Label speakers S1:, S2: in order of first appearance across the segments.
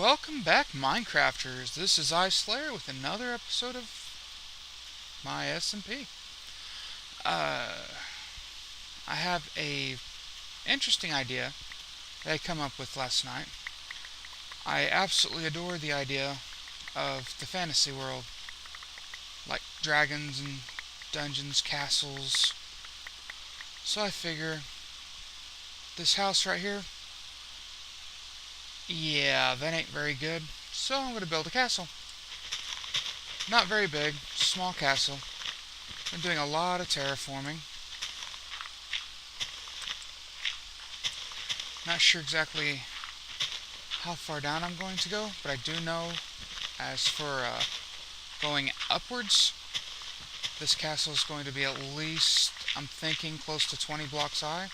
S1: Welcome back, Minecrafters. This is Eyeslayer with another episode of my SMP. I have a interesting idea that I come up with last night. I absolutely adore the idea of the fantasy world, like dragons and dungeons, castles. So I figure this house right here, yeah, that ain't very good. So I'm going to build a castle. Not very big, small castle. Been doing a lot of terraforming. Not sure exactly how far down I'm going to go, but I do know as for going upwards, this castle is going to be at least, I'm thinking, close to 20 blocks high.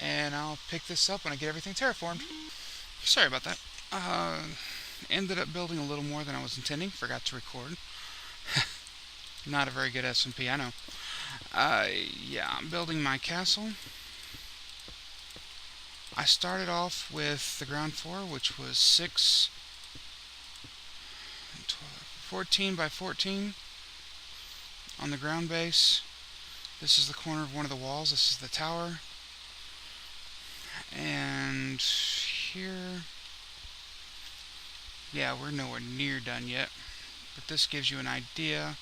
S1: And I'll pick this up when I get everything terraformed. Sorry about that. Ended up building a little more than I was intending. Forgot to record. Not a very good SMP, I know. Yeah, I'm building my castle. I started off with the ground floor, which was 14 by 14 on the ground base. This is the corner of one of the walls. This is the tower. And here, yeah, we're nowhere near done yet, but this gives you an idea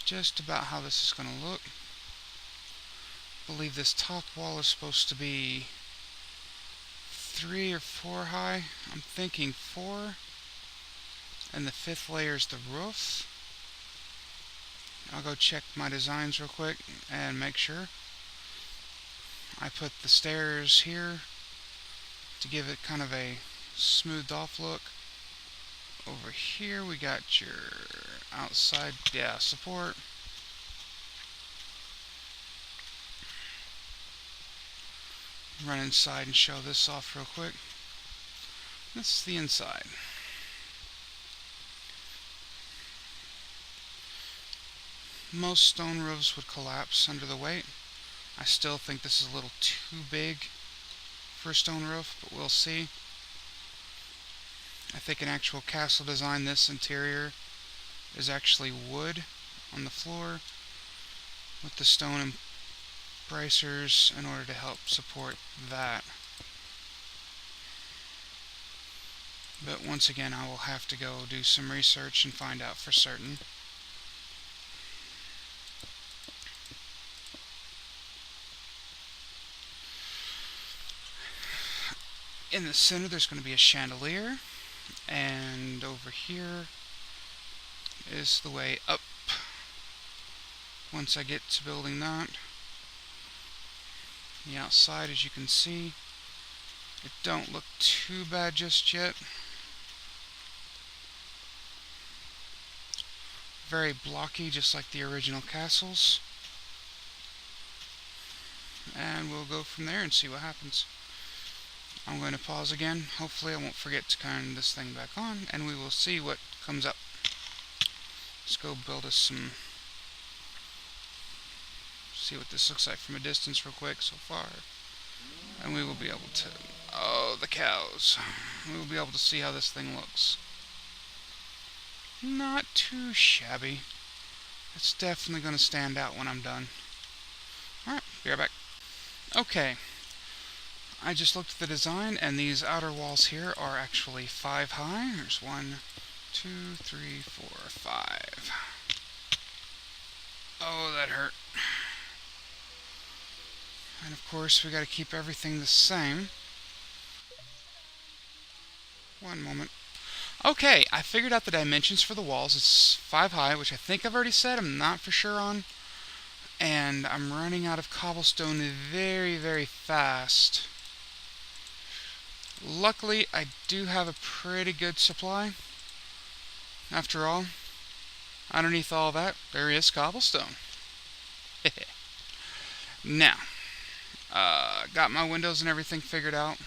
S1: just about how this is going to look. I believe this top wall is supposed to be 3 or 4 high. I'm thinking 4, and the 5th layer is the roof. I'll go check my designs real quick and make sure. I put the stairs here to give it kind of a smoothed off look. Over here we got your outside support. Run inside and show this off real quick. This is the inside. Most stone roofs would collapse under the weight. I still think this is a little too big for a stone roof, but we'll see. I think an actual castle design, this interior is actually wood on the floor with the stone bracers in order to help support that. But once again, I will have to go do some research and find out for certain. In the center there's going to be a chandelier, and over here is the way up. Once I get to building that, the outside, as you can see, it don't look too bad just yet. Very blocky, just like the original castles. And we'll go from there and see what happens. I'm going to pause again. Hopefully I won't forget to turn this thing back on, and we will see what comes up. Let's go build us some... see what this looks like from a distance real quick so far. And we will be able to... oh, the cows. We will be able to see how this thing looks. Not too shabby. It's definitely going to stand out when I'm done. Alright, be right back. Okay. I just looked at the design, and these outer walls here are actually 5 high. There's 1, 2, 3, 4, 5. Oh, that hurt. And of course, we got to keep everything the same. One moment. Okay, I figured out the dimensions for the walls. It's 5 high, which I think I've already said. I'm not for sure on. And I'm running out of cobblestone very, very fast. Luckily, I do have a pretty good supply. After all, underneath all that, there is cobblestone. Now, got my windows and everything figured out.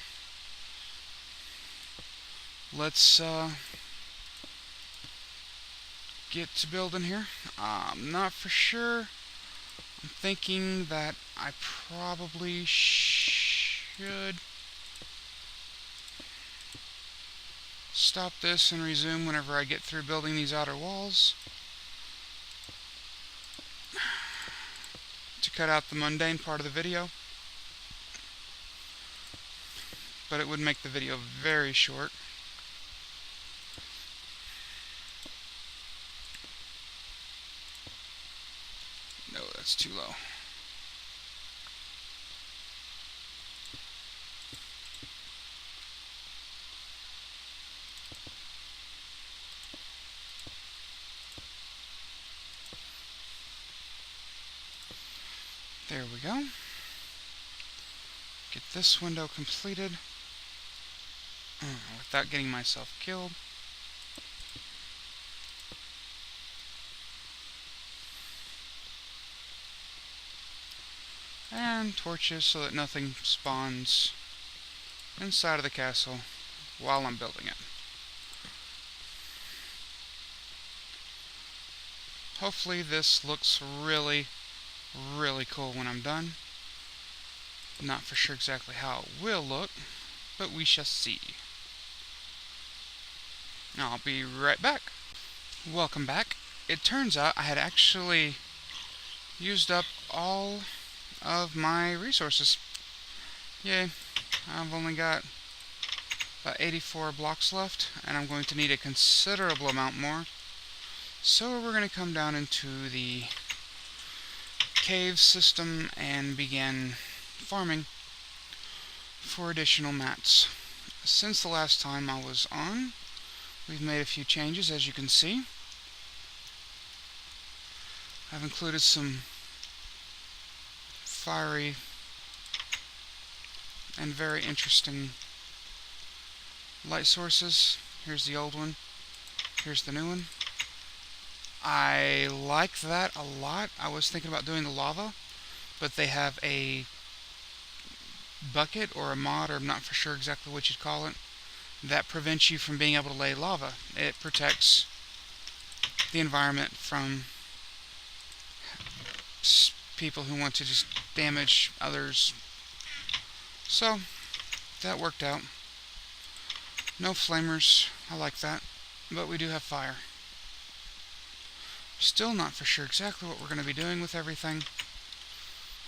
S1: Let's get to building here. I'm not for sure. I'm thinking that I probably should stop this and resume whenever I get through building these outer walls to cut out the mundane part of the video, but it would make the video very short. No, that's too low. There we go. Get this window completed without getting myself killed. And torches so that nothing spawns inside of the castle while I'm building it. Hopefully this looks really cool when I'm done. Not for sure exactly how it will look, but we shall see. I'll be right back. Welcome back. It turns out I had actually used up all of my resources. Yay. I've only got about 84 blocks left, and I'm going to need a considerable amount more. So we're going to come down into the cave system and begin farming for additional mats. Since the last time I was on, we've made a few changes, as you can see. I've included some fiery and very interesting light sources. Here's the old one. Here's the new one. I like that a lot. I was thinking about doing the lava, but they have a bucket or a mod, or I'm not for sure exactly what you'd call it, that prevents you from being able to lay lava. It protects the environment from people who want to just damage others. So that worked out. No flamers, I like that, but we do have fire. Still not for sure exactly what we're going to be doing with everything.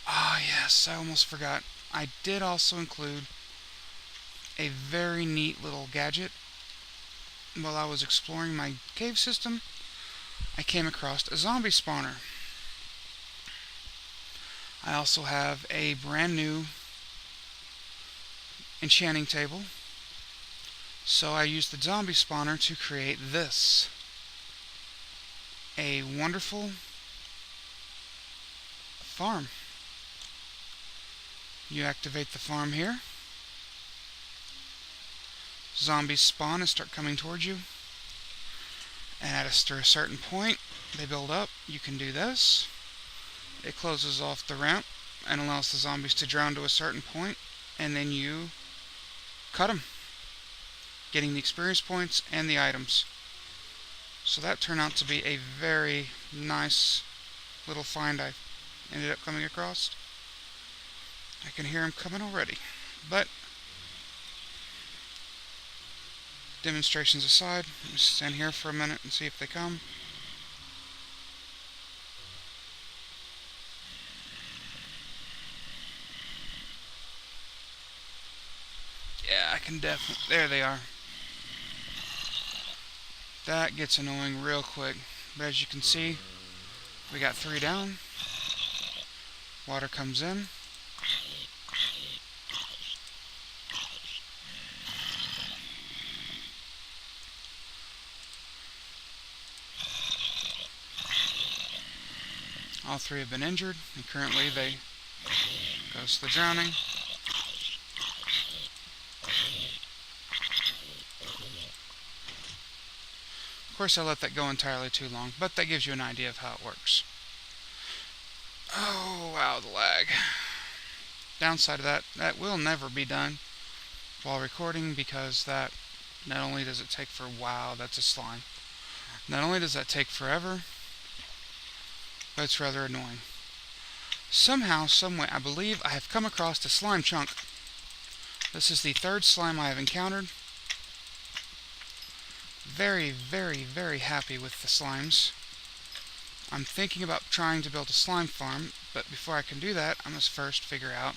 S1: Ah, yes, I almost forgot. I did also include a very neat little gadget. While I was exploring my cave system, I came across a zombie spawner. I also have a brand new enchanting table. So I used the zombie spawner to create this. A wonderful farm. You activate the farm here. Zombies spawn and start coming towards you. And at a certain point, they build up. You can do this. It closes off the ramp and allows the zombies to drown to a certain point, and then you cut them, getting the experience points and the items. So that turned out to be a very nice little find I ended up coming across. I can hear them coming already. But demonstrations aside, let me stand here for a minute and see if they come. Yeah, I can definitely... There they are. That gets annoying real quick. But as you can see, we got 3 down. Water comes in. All 3 have been injured, and currently they go to the drowning. Of course, I let that go entirely too long, but that gives you an idea of how it works. Oh, wow, the lag. Downside of that will never be done while recording, because that not only does it take for... Wow, that's a slime. Not only does that take forever, but it's rather annoying. Somehow, someway, I believe I have come across a slime chunk. This is the third slime I have encountered. Very, very, very happy with the slimes. I'm thinking about trying to build a slime farm, but before I can do that, I must first figure out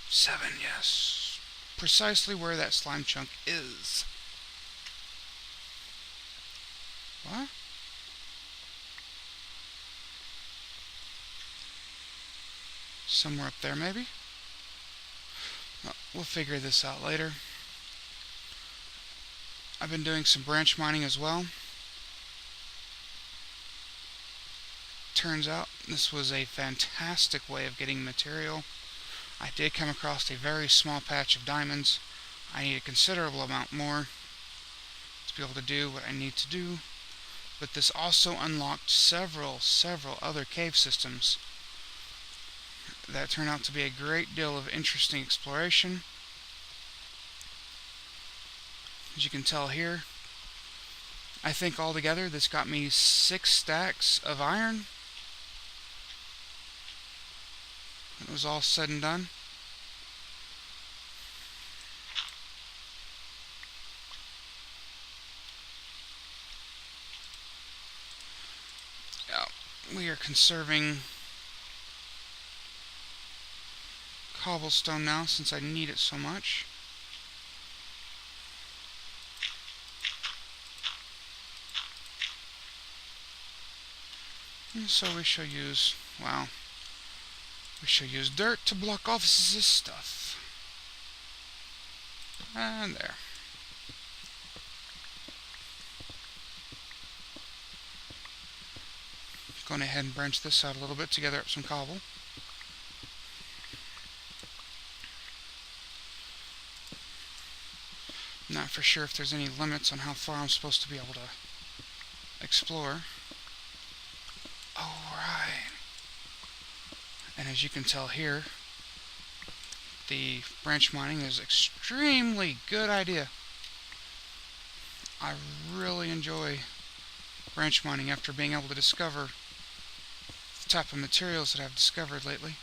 S1: 7, yes, precisely where that slime chunk is. What? Somewhere up there, maybe? Well, we'll figure this out later. I've been doing some branch mining as well. Turns out this was a fantastic way of getting material. I did come across a very small patch of diamonds. I need a considerable amount more to be able to do what I need to do. But this also unlocked several other cave systems that turn out to be a great deal of interesting exploration. As you can tell here, I think altogether this got me 6 stacks of iron. It was all said and done. We are conserving cobblestone now since I need it so much. And so we shall use, well, we shall use dirt to block off this stuff. And there. Going ahead and branch this out a little bit to gather up some cobble. Not for sure if there's any limits on how far I'm supposed to be able to explore. Alright. And as you can tell here, the branch mining is an extremely good idea. I really enjoy branch mining after being able to discover the type of materials that I've discovered lately.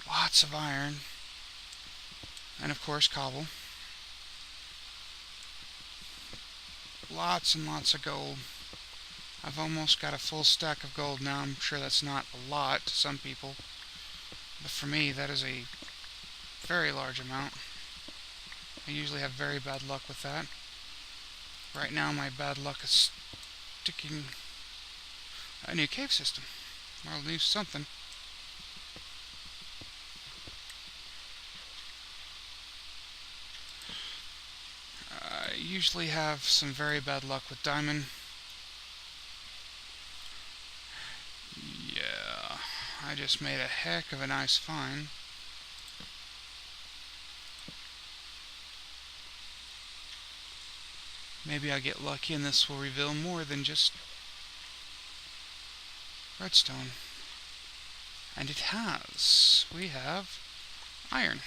S1: Lots of iron. And of course cobble. Lots and lots of gold. I've almost got a full stack of gold now. I'm sure that's not a lot to some people, but for me that is a very large amount. I usually have very bad luck with that. Right now my bad luck is sticking a new cave system, or at least something. I usually have some very bad luck with diamond. Yeah, I just made a heck of a nice find. Maybe I'll get lucky and this will reveal more than just redstone. And it has. We have iron.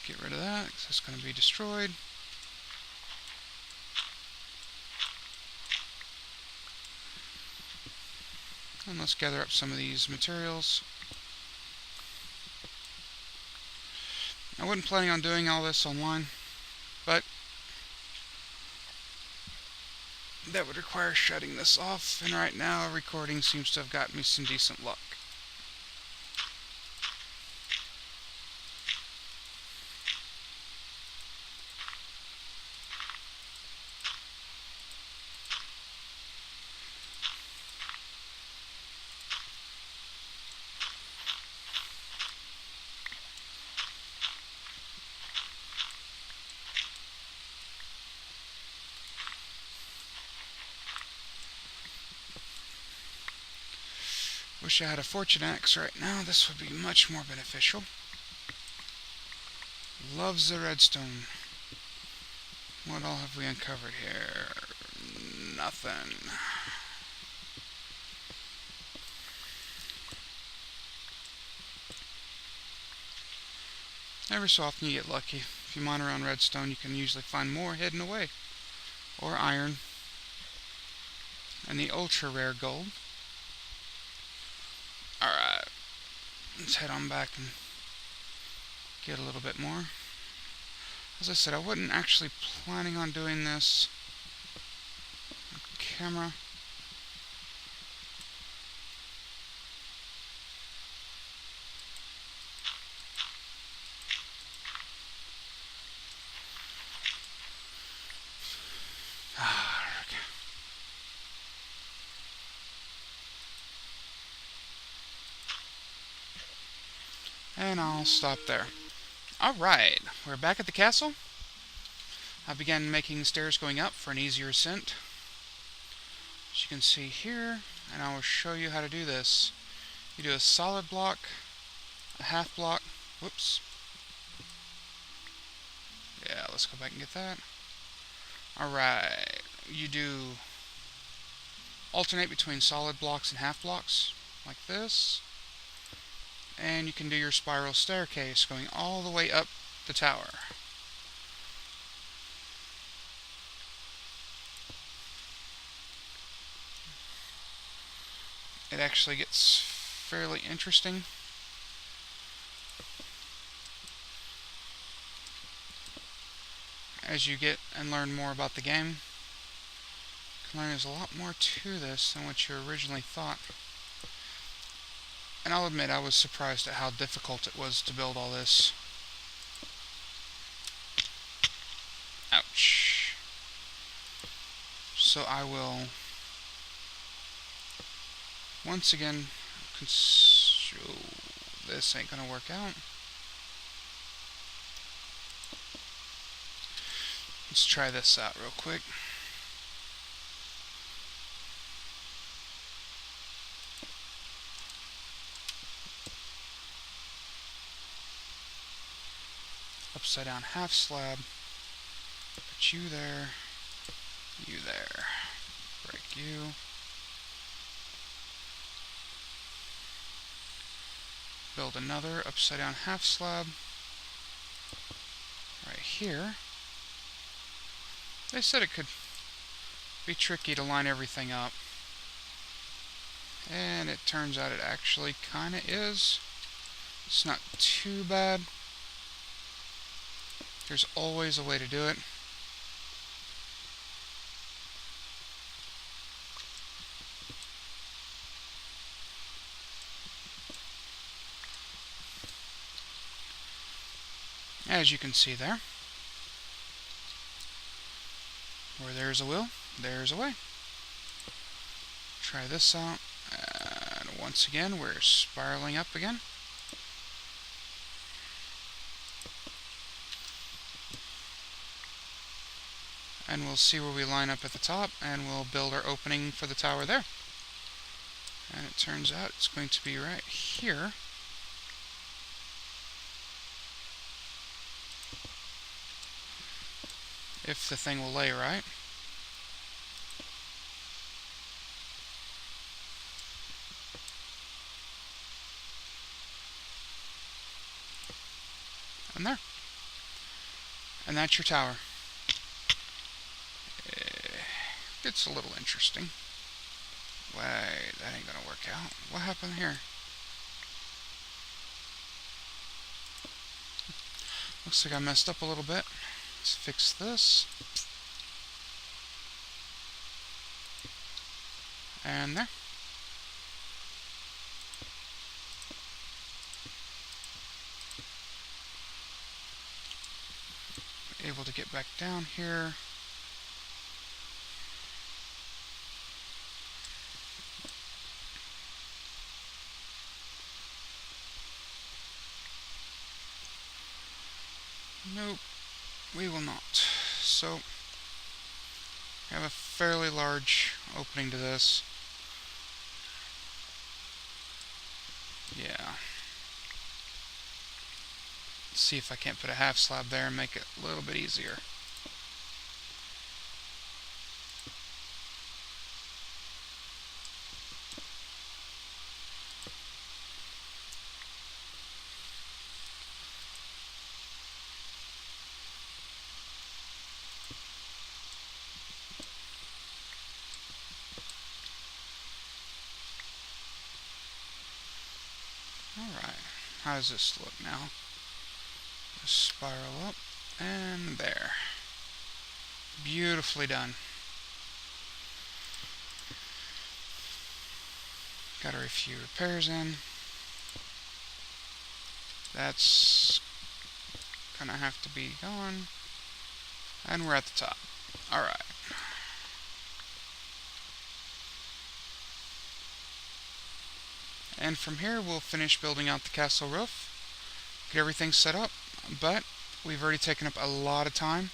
S1: Get rid of that, because that's going to be destroyed. And let's gather up some of these materials. I wasn't planning on doing all this online, but that would require shutting this off, and right now recording seems to have got me some decent luck. Wish I had a fortune axe right now. This would be much more beneficial. Loves the redstone. What all have we uncovered here? Nothing. Every so often you get lucky. If you mine around redstone, you can usually find more hidden away. Or iron. and the ultra rare gold. Alright, let's head on back and get a little bit more. As I said, I wasn't actually planning on doing this on camera. And I'll stop there. Alright, we're back at the castle. I began making stairs going up for an easier ascent, as you can see here, and I will show you how to do this. You do a solid block, a half block, whoops. Yeah, let's go back and get that. Alright, you do alternate between solid blocks and half blocks, like this. And you can do your spiral staircase going all the way up the tower. It actually gets fairly interesting as you get and learn more about the game. You can learn there's a lot more to this than what you originally thought. And I'll admit I was surprised at how difficult it was to build all this. Ouch. So I will once again this ain't gonna work out. Let's try this out real quick. Upside down half slab. Put you there. You there. Break you. Build another upside down half slab right here. They said it could be tricky to line everything up, and it turns out it actually kinda is. It's not too bad. There's always a way to do it. As you can see there, where there's a will, there's a way. Try this out, and once again we're spiraling up again. And we'll see where we line up at the top, and we'll build our opening for the tower there. And it turns out it's going to be right here. If the thing will lay right. And there. And that's your tower. It's a little interesting. Wait, that ain't gonna work out. What happened here? Looks like I messed up a little bit. Let's fix this. And there. Able to get back down here. Nope, we will not. So, we have a fairly large opening to this. Yeah. Let's see if I can't put a half slab there and make it a little bit easier. does this look now? Just spiral up, and there. Beautifully done. Got a few repairs in. That's gonna have to be gone. And we're at the top. Alright. And from here we'll finish building out the castle roof. Get everything set up. But we've already taken up a lot of time.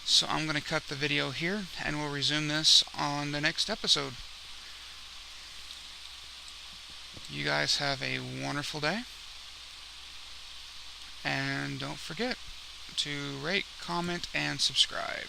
S1: So I'm going to cut the video here and we'll resume this on the next episode. You guys have a wonderful day. And don't forget to rate, comment, and subscribe.